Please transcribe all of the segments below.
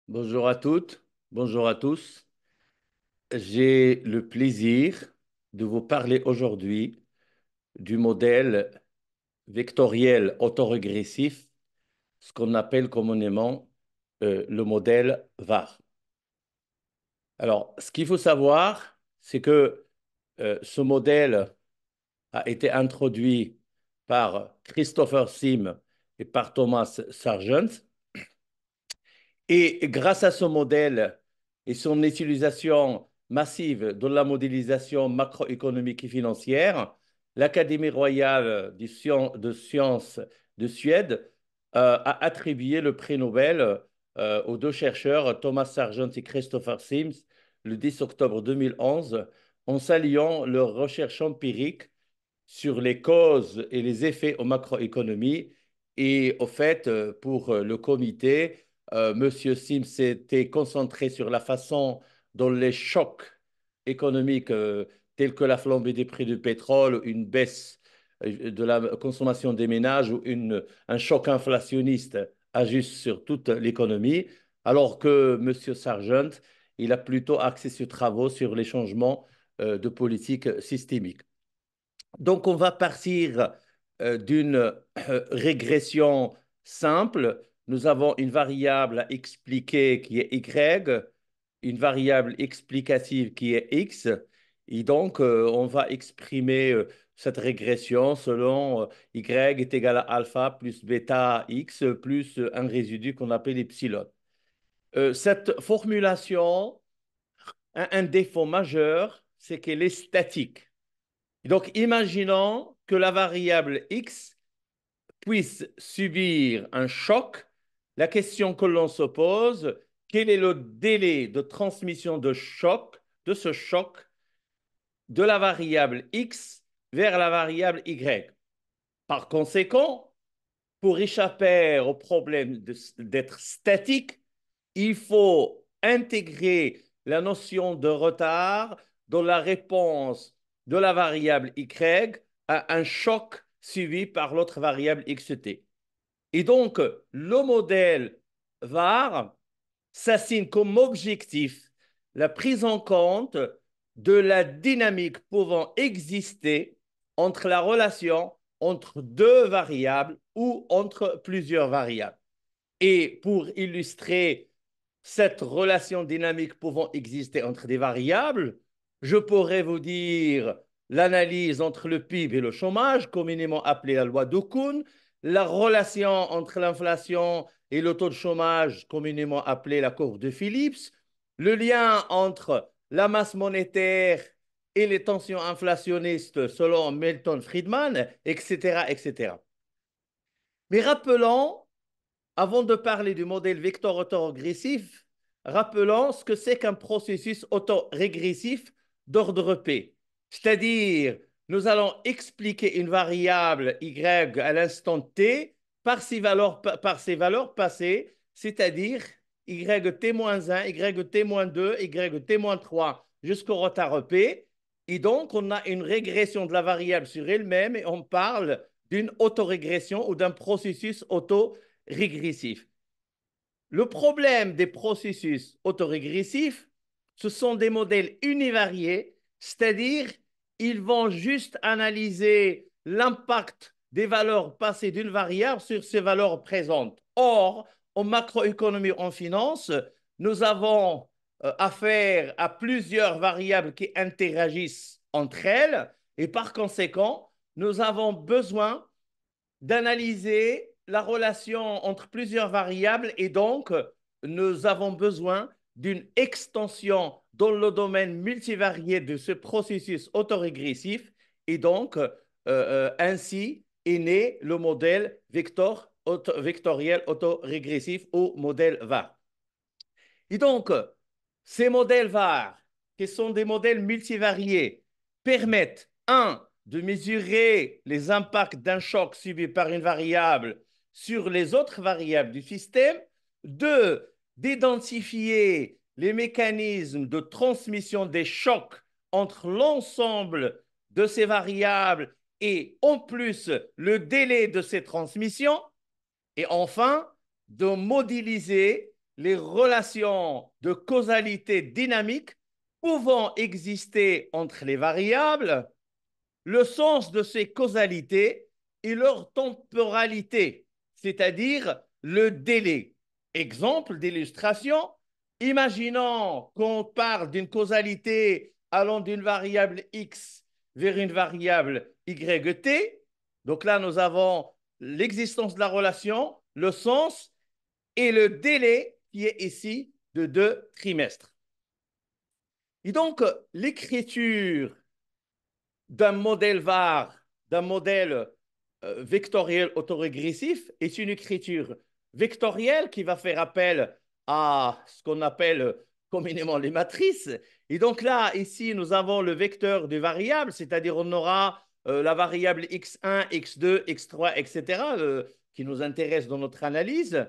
Bonjour à toutes, bonjour à tous. J'ai le plaisir de vous parler aujourd'hui du modèle vectoriel autorégressif, ce qu'on appelle communément le modèle VAR. Alors, ce qu'il faut savoir, c'est que ce modèle a été introduit par Christopher Sim et par Thomas Sargent. Et grâce à ce modèle et son utilisation massive dans la modélisation macroéconomique et financière, l'Académie royale de sciences de Suède a attribué le prix Nobel aux deux chercheurs Thomas Sargent et Christopher Sims le 10 octobre 2011 en saluant leur recherche empirique sur les causes et les effets aux macroéconomies. Et au fait, pour le comité, Monsieur Sims s'était concentré sur la façon dont les chocs économiques tels que la flambée des prix du pétrole, une baisse de la consommation des ménages ou un choc inflationniste agissent sur toute l'économie, alors que Monsieur Sargent, il a plutôt axé ses travaux sur les changements de politique systémique. Donc, on va partir d'une régression simple. Nous avons une variable à expliquer qui est y, une variable explicative qui est x. Et donc, on va exprimer cette régression selon y est égal à alpha plus bêta x plus un résidu qu'on appelle epsilon. Cette formulation a un défaut majeur, c'est qu'elle est statique. Donc, imaginons que la variable x puisse subir un choc. La question que l'on se pose, quel est le délai de transmission de ce choc, de la variable x vers la variable y? Par conséquent, pour échapper au problème d'être statique, il faut intégrer la notion de retard dans la réponse de la variable y à un choc suivi par l'autre variable xt. Et donc, le modèle VAR s'assigne comme objectif la prise en compte de la dynamique pouvant exister entre la relation entre deux variables ou entre plusieurs variables. Et pour illustrer cette relation dynamique pouvant exister entre des variables, je pourrais vous dire l'analyse entre le PIB et le chômage, communément appelée la loi de Kuhn, la relation entre l'inflation et le taux de chômage, communément appelée la courbe de Phillips, le lien entre la masse monétaire et les tensions inflationnistes selon Milton Friedman, etc., etc. Mais rappelons, avant de parler du modèle vecteur autorégressif, rappelons ce que c'est qu'un processus autorégressif d'ordre P. C'est-à-dire, nous allons expliquer une variable y à l'instant t par ses valeurs passées, c'est-à-dire yt-1, yt-2, yt-3 jusqu'au retard P. Et donc, on a une régression de la variable sur elle-même et on parle d'une autorégression ou d'un processus autorégressif. Le problème des processus autorégressifs, ce sont des modèles univariés, c'est-à-dire ils vont juste analyser l'impact des valeurs passées d'une variable sur ses valeurs présentes. Or, en macroéconomie, en finance, nous avons affaire à plusieurs variables qui interagissent entre elles et par conséquent, nous avons besoin d'analyser la relation entre plusieurs variables et donc nous avons besoin d'une extension dans le domaine multivarié de ce processus autorégressif et donc ainsi est né le modèle vectoriel autorégressif ou modèle VAR. Et donc, ces modèles VAR, qui sont des modèles multivariés, permettent, un, de mesurer les impacts d'un choc subi par une variable sur les autres variables du système, deux, d'identifier les mécanismes de transmission des chocs entre l'ensemble de ces variables et en plus le délai de ces transmissions, et enfin, de modéliser les relations de causalité dynamique pouvant exister entre les variables, le sens de ces causalités et leur temporalité, c'est-à-dire le délai. Exemple d'illustration, imaginons qu'on parle d'une causalité allant d'une variable x vers une variable yt. Donc là, nous avons l'existence de la relation, le sens et le délai qui est ici de 2 trimestres. Et donc, l'écriture d'un modèle VAR, d'un modèle vectoriel autorégressif est une écriture vectorielle qui va faire appel à ce qu'on appelle communément les matrices. Et donc là, ici, nous avons le vecteur de variables, c'est-à-dire on aura la variable x1, x2, x3, etc., qui nous intéresse dans notre analyse.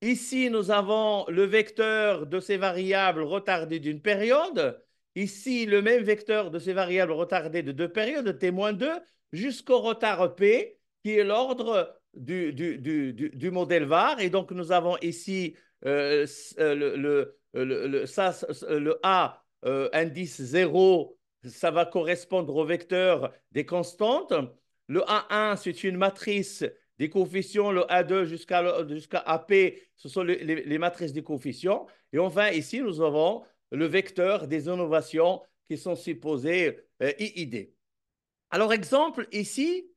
Ici, nous avons le vecteur de ces variables retardées d'une période. Ici, le même vecteur de ces variables retardées de 2 périodes, t-2, jusqu'au retard P, qui est l'ordre du modèle VAR. Et donc, nous avons ici le A indice 0, ça va correspondre au vecteur des constantes. Le A1, c'est une matrice des coefficients, le A2 jusqu'à AP, ce sont les matrices des coefficients. Et enfin, ici, nous avons le vecteur des innovations qui sont supposées IID. Alors, exemple, ici,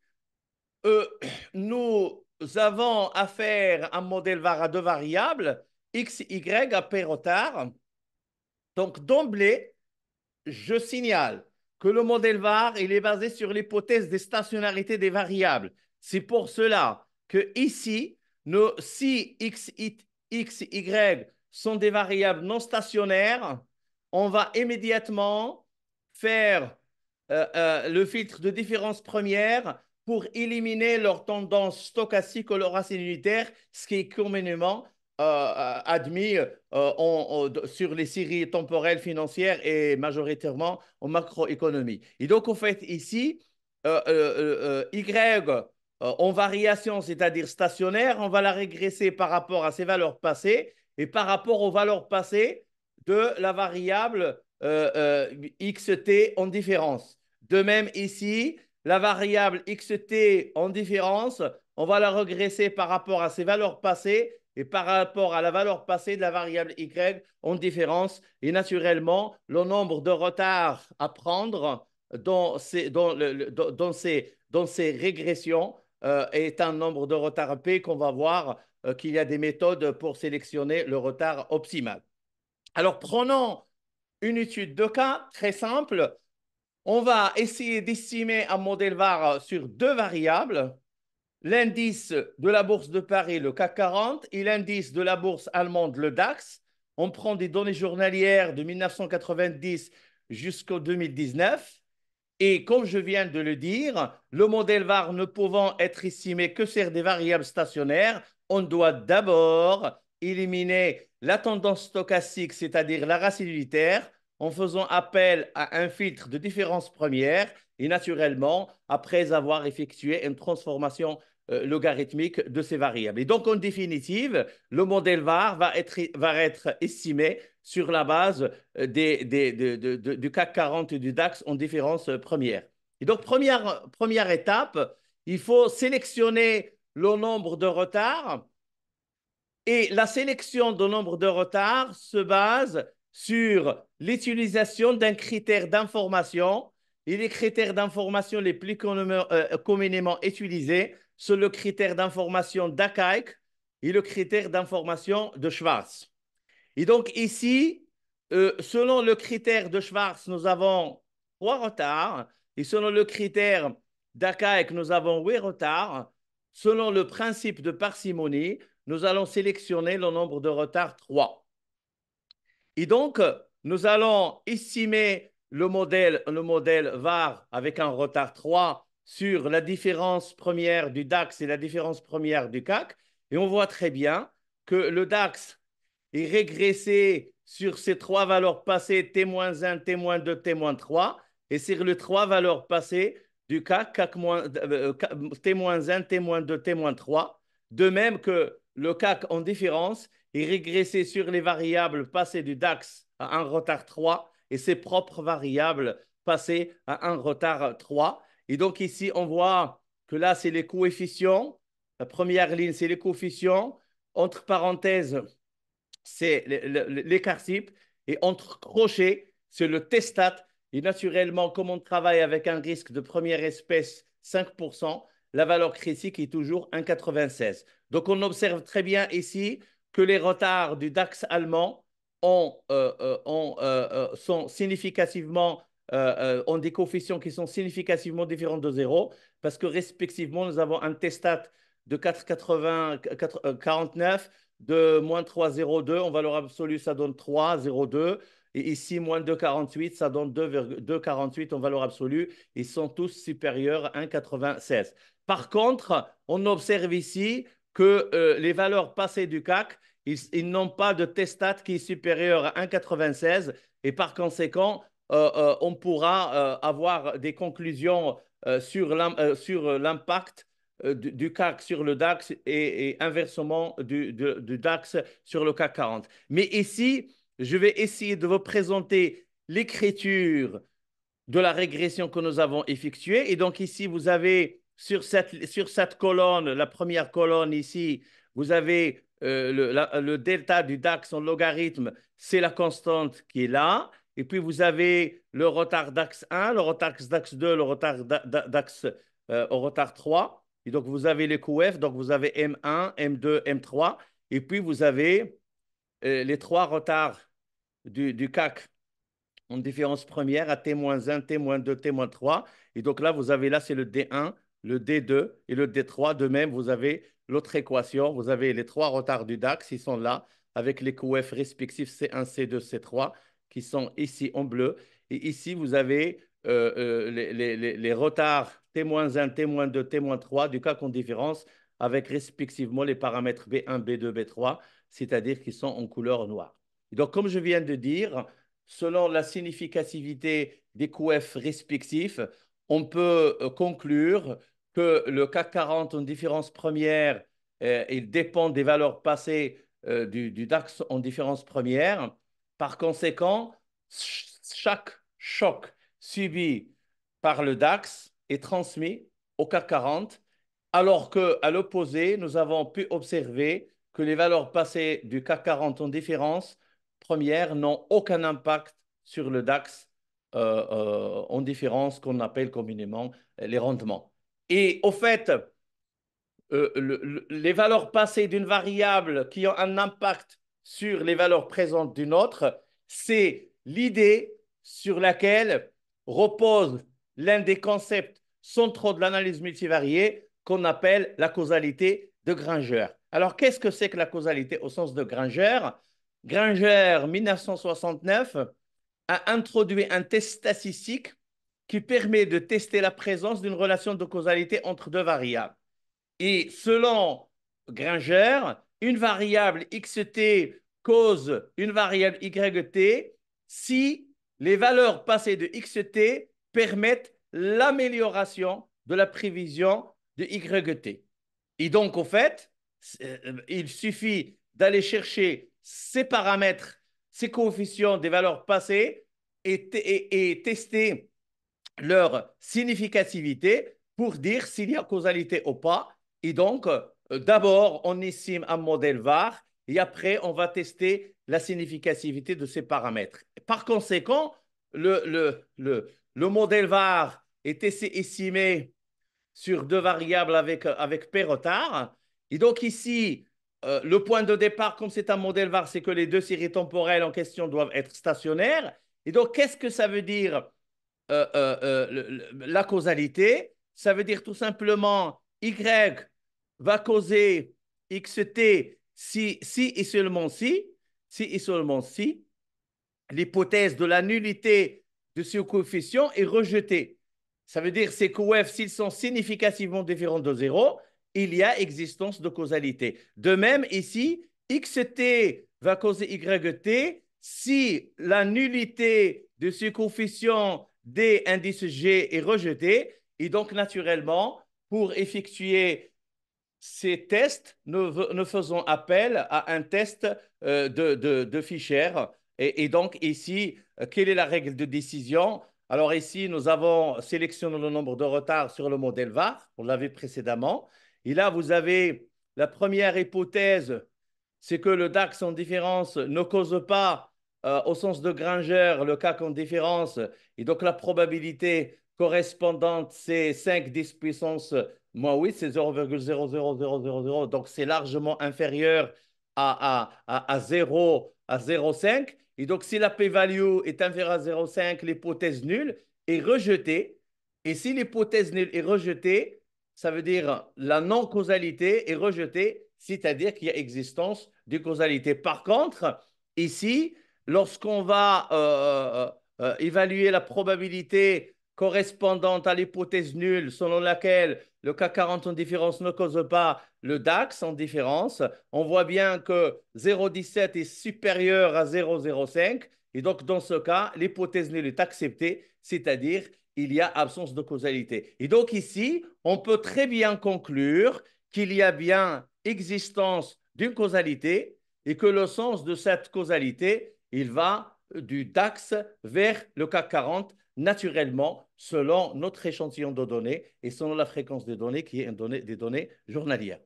nous avons affaire à un modèle VAR à 2 variables, x, y, à P retard. Donc, d'emblée, je signale que le modèle VAR il est basé sur l'hypothèse des stationnarités des variables. C'est pour cela que ici, si x, y sont des variables non stationnaires, on va immédiatement faire le filtre de différence première pour éliminer leur tendance stochastique ou leur racine unitaire, ce qui est communément admis sur les séries temporelles financières et majoritairement en macroéconomie. Et donc, en fait, ici, Y en variation, c'est-à-dire stationnaire, on va la régresser par rapport à ses valeurs passées et par rapport aux valeurs passées de la variable xt en différence. De même, ici, la variable xt en différence, on va la régresser par rapport à ses valeurs passées et par rapport à la valeur passée de la variable y en différence. Et naturellement, le nombre de retards à prendre dans ces régressions est un nombre de retards P qu'on va voir qu'il y a des méthodes pour sélectionner le retard optimal. Alors, prenons une étude de cas très simple. On va essayer d'estimer un modèle VAR sur 2 variables, l'indice de la bourse de Paris, le CAC 40, et l'indice de la bourse allemande, le DAX. On prend des données journalières de 1990 jusqu'au 2019. Et comme je viens de le dire, le modèle VAR ne pouvant être estimé que sur des variables stationnaires, on doit d'abord éliminer la tendance stochastique, c'est-à-dire la racine unitaire, en faisant appel à un filtre de différence première et naturellement, après avoir effectué une transformation logarithmique de ces variables. Et donc, en définitive, le modèle VAR va être estimé sur la base du CAC 40 et du DAX en différence première. Et donc, première étape, il faut sélectionner le nombre de retards. Et la sélection du nombre de retards se base sur l'utilisation d'un critère d'information. Et les critères d'information les plus communément utilisés sont le critère d'information d'Akaik et le critère d'information de Schwarz. Et donc ici, selon le critère de Schwarz, nous avons 3 retards. Et selon le critère d'Akaik, nous avons 8 retards. Selon le principe de parcimonie, nous allons sélectionner le nombre de retards 3. Et donc, nous allons estimer le modèle VAR avec un retard 3 sur la différence première du DAX et la différence première du CAC. Et on voit très bien que le DAX est régressé sur ces 3 valeurs passées, T-1, T-2, T-3, et sur les 3 valeurs passées du CAC, T-1, T-2, T-3, de même que le CAC en différence et régresser sur les variables passées du DAX à un retard 3 et ses propres variables passées à un retard 3. Et donc ici, on voit que là, c'est les coefficients. La première ligne, c'est les coefficients. Entre parenthèses, c'est l'écart type. Et entre crochets, c'est le testat. Et naturellement, comme on travaille avec un risque de première espèce 5%, la valeur critique est toujours 1,96. Donc, on observe très bien ici que les retards du DAX allemand sont significativement, ont des coefficients qui sont significativement différents de zéro parce que respectivement, nous avons un testat de 4,49, de moins 3,02, en valeur absolue, ça donne 3,02. Et ici, moins 2,48, ça donne 2,48 en valeur absolue. Ils sont tous supérieurs à 1,96. Par contre, on observe ici que les valeurs passées du CAC, ils n'ont pas de testat qui est supérieur à 1,96 et par conséquent, on pourra avoir des conclusions sur l'impact du CAC sur le DAX et inversement du DAX sur le CAC 40. Mais ici, je vais essayer de vous présenter l'écriture de la régression que nous avons effectuée. Et donc ici, vous avez sur cette colonne, la première colonne ici, vous avez le delta du DAX en logarithme, c'est la constante qui est là. Et puis vous avez le retard DAX 1, le retard DAX 2, le retard DAX au retard 3. Et donc vous avez les QF, donc vous avez M1, M2, M3. Et puis vous avez les trois retards du CAC en différence première à T-1, T-2, T-3. Et donc là, vous avez là, c'est le D1, le D2 et le D3. De même, vous avez l'autre équation. Vous avez les trois retards du DAX, ils sont là, avec les QF respectifs C1, C2, C3, qui sont ici en bleu. Et ici, vous avez les retards T-1, T-2, T-3 du CAC en différence, avec respectivement les paramètres B1, B2, B3, c'est-à-dire qu'ils sont en couleur noire. Et donc, comme je viens de dire, selon la significativité des QF respectifs, on peut conclure que le CAC 40 en différence première, il dépend des valeurs passées du DAX en différence première. Par conséquent, chaque choc subi par le DAX est transmis au CAC 40, alors qu'à l'opposé, nous avons pu observer que les valeurs passées du CAC 40 en différence première n'ont aucun impact sur le DAX en différence qu'on appelle communément les rendements. Et au fait, les valeurs passées d'une variable qui ont un impact sur les valeurs présentes d'une autre, c'est l'idée sur laquelle repose l'un des concepts centraux de l'analyse multivariée qu'on appelle la causalité de Granger. Alors, qu'est-ce que c'est que la causalité au sens de Granger? Granger, 1969, a introduit un test statistique qui permet de tester la présence d'une relation de causalité entre deux variables. Et selon Granger, une variable xt cause une variable yt si les valeurs passées de xt permettent l'amélioration de la prévision de yt. Et donc, au fait, il suffit d'aller chercher ces paramètres, ces coefficients des valeurs passées et tester leur significativité pour dire s'il y a causalité ou pas. Et donc, d'abord, on estime un modèle VAR et après, on va tester la significativité de ces paramètres. Par conséquent, le modèle VAR est estimé sur deux variables avec P retard. Et donc ici, le point de départ, comme c'est un modèle VAR, c'est que les deux séries temporelles en question doivent être stationnaires. Et donc, qu'est-ce que ça veut dire la causalité? Ça veut dire tout simplement Y va causer XT si et seulement si et seulement si l'hypothèse de la nullité de ce coefficient est rejetée. Ça veut dire que ces QF, s'ils sont significativement différents de zéro, il y a existence de causalité. De même, ici, XT va causer YT si la nullité de ce coefficient D indice G est rejetée. Et donc, naturellement, pour effectuer ces tests, nous faisons appel à un test de Fisher. Et donc ici, quelle est la règle de décision? Alors ici, nous avons sélectionné le nombre de retards sur le modèle VAR, on l'avait précédemment. Et là, vous avez la première hypothèse, c'est que le DAX en différence ne cause pas, au sens de Granger, le CAC en différence. Et donc la probabilité correspondante, c'est 5 10 puissance moins 8, c'est 0,00000. Donc c'est largement inférieur à 0, à 0,5. Et donc si la p-value est inférieure à 0,5, l'hypothèse nulle est rejetée. Et si l'hypothèse nulle est rejetée, ça veut dire la non-causalité est rejetée, c'est-à-dire qu'il y a existence de causalité. Par contre, ici, lorsqu'on va évaluer la probabilité correspondante à l'hypothèse nulle selon laquelle le CAC 40 en différence ne cause pas le DAX en différence, on voit bien que 0,17 est supérieur à 0,05 et donc dans ce cas, l'hypothèse nulle est acceptée, c'est-à-dire il y a absence de causalité. Et donc ici, on peut très bien conclure qu'il y a bien existence d'une causalité et que le sens de cette causalité, il va du DAX vers le CAC 40 naturellement selon notre échantillon de données et selon la fréquence des données qui est des données journalières.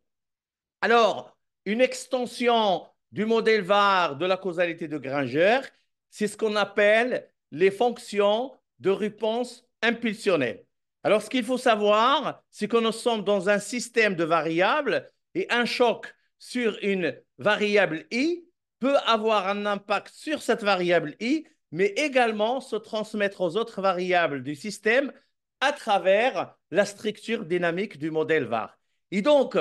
Alors, une extension du modèle VAR de la causalité de Granger, c'est ce qu'on appelle les fonctions de réponse impulsionnelle. Alors, ce qu'il faut savoir, c'est que nous sommes dans un système de variables et un choc sur une variable i peut avoir un impact sur cette variable i, mais également se transmettre aux autres variables du système à travers la structure dynamique du modèle VAR. Et donc,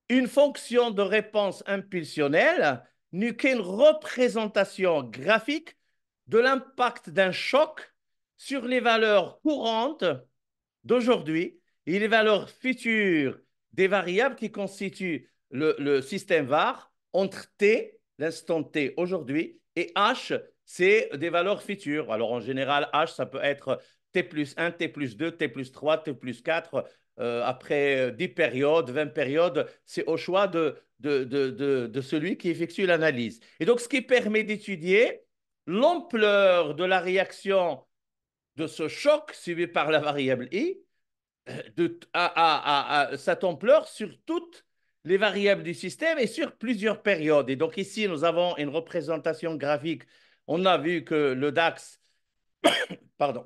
une fonction de réponse impulsionnelle n'est qu'une représentation graphique de l'impact d'un choc sur les valeurs courantes d'aujourd'hui et les valeurs futures des variables qui constituent le système VAR entre t, l'instant t aujourd'hui, et h, c'est des valeurs futures. Alors en général, h, ça peut être t plus 1, t plus 2, t plus 3, t plus 4. Après 10 périodes, 20 périodes, c'est au choix de celui qui effectue l'analyse. Et donc, ce qui permet d'étudier l'ampleur de la réaction de ce choc subi par la variable i à cette ampleur sur toutes les variables du système et sur plusieurs périodes. Et donc ici, nous avons une représentation graphique. On a vu que le DAX, pardon,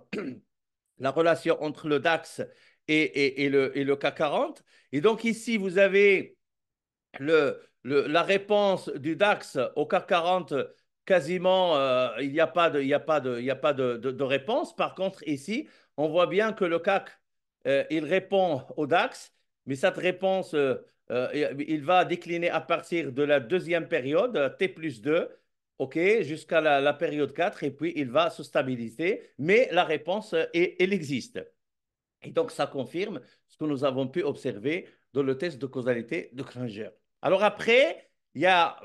la relation entre le DAX et le CAC 40. Et donc ici, vous avez la réponse du DAX au CAC 40, quasiment, il n'y a pas de réponse. Par contre, ici, on voit bien que le CAC, il répond au DAX, mais cette réponse, il va décliner à partir de la deuxième période, T plus 2, OK, jusqu'à la période 4, et puis il va se stabiliser, mais la réponse, elle existe. Et donc, ça confirme ce que nous avons pu observer dans le test de causalité de Granger. Alors après, il y a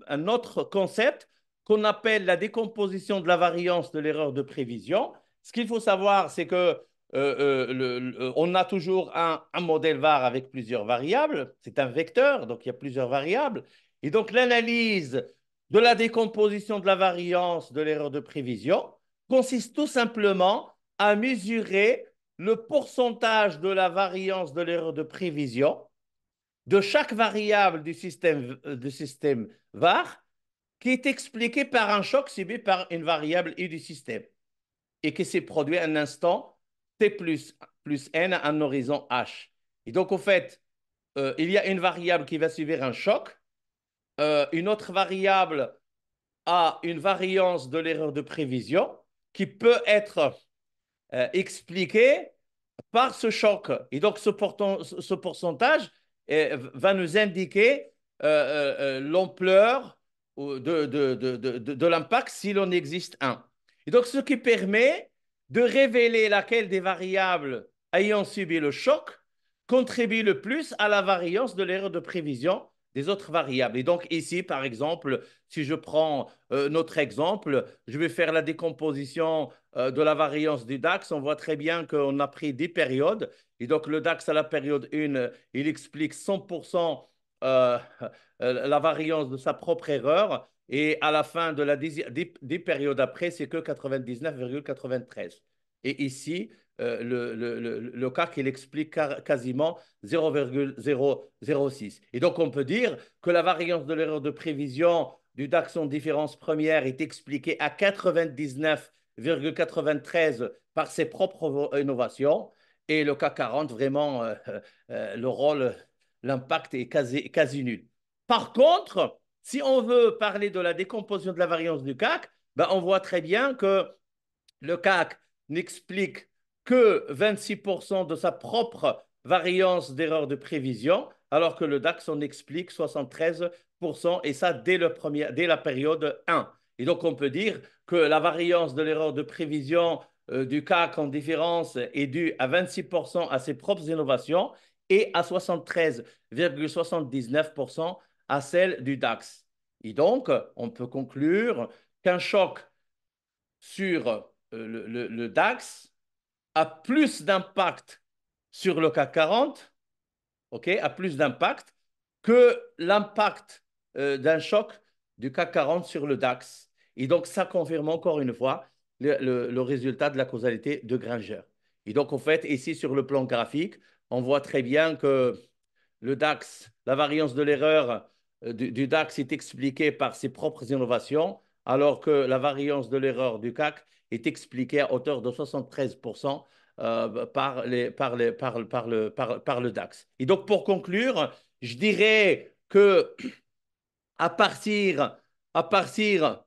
un autre concept qu'on appelle la décomposition de la variance de l'erreur de prévision. Ce qu'il faut savoir, c'est que on a toujours un modèle VAR avec plusieurs variables. C'est un vecteur, donc il y a plusieurs variables. Et donc l'analyse de la décomposition de la variance de l'erreur de prévision consiste tout simplement à mesurer le pourcentage de la variance de l'erreur de prévision de chaque variable du système VAR qui est expliqué par un choc subi par une variable I du système et qui s'est produit à un instant T plus N à un horizon H. Et donc, au fait, il y a une variable qui va subir un choc, une autre variable a une variance de l'erreur de prévision qui peut être expliquée par ce choc. Et donc, ce pourcentage va nous indiquer l'ampleur de l'impact s'il en existe un. Et donc, ce qui permet de révéler laquelle des variables ayant subi le choc contribue le plus à la variance de l'erreur de prévision des autres variables. Et donc ici, par exemple, si je prends notre exemple, je vais faire la décomposition de la variance du DAX. On voit très bien qu'on a pris 10 périodes. Et donc le DAX à la période 1, il explique 100% euh, la variance de sa propre erreur. Et à la fin de la 10 périodes après, c'est que 99,93. Et ici, le CAC, il explique quasiment 0,006. Et donc, on peut dire que la variance de l'erreur de prévision du DAX en différence première est expliquée à 99,93 par ses propres innovations. Et le CAC 40, vraiment, le rôle, l'impact est quasi nul. Par contre, si on veut parler de la décomposition de la variance du CAC, ben on voit très bien que le CAC n'explique que 26% de sa propre variance d'erreur de prévision, alors que le DAX en explique 73%, et ça dès la période 1. Et donc, on peut dire que la variance de l'erreur de prévision du CAC en différence est due à 26% à ses propres innovations et à 73,79% à celle du DAX. Et donc, on peut conclure qu'un choc sur le DAX a plus d'impact sur le CAC 40, ok, a plus d'impact que l'impact d'un choc du CAC 40 sur le DAX. Et donc, ça confirme encore une fois le résultat de la causalité de Granger. Et donc, en fait, ici, sur le plan graphique, on voit très bien que le DAX, la variance de l'erreur du DAX est expliquée par ses propres innovations, alors que la variance de l'erreur du CAC est expliquée à hauteur de 73% par le DAX. Et donc, pour conclure, je dirais que à partir, à partir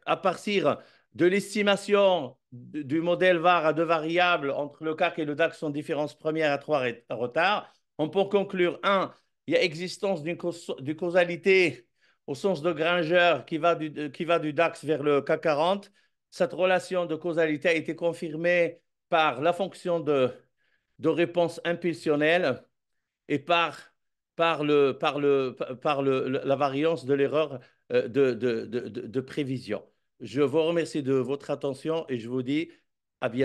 à partir de l'estimation du modèle VAR à deux variables entre le CAC et le DAX en différence première à trois retards, on peut conclure, un, il y a existence d'une causalité au sens de Granger qui va du DAX vers le CAC 40. Cette relation de causalité a été confirmée par la fonction de réponse impulsionnelle et la variance de l'erreur de prévision. Je vous remercie de votre attention et je vous dis à bientôt.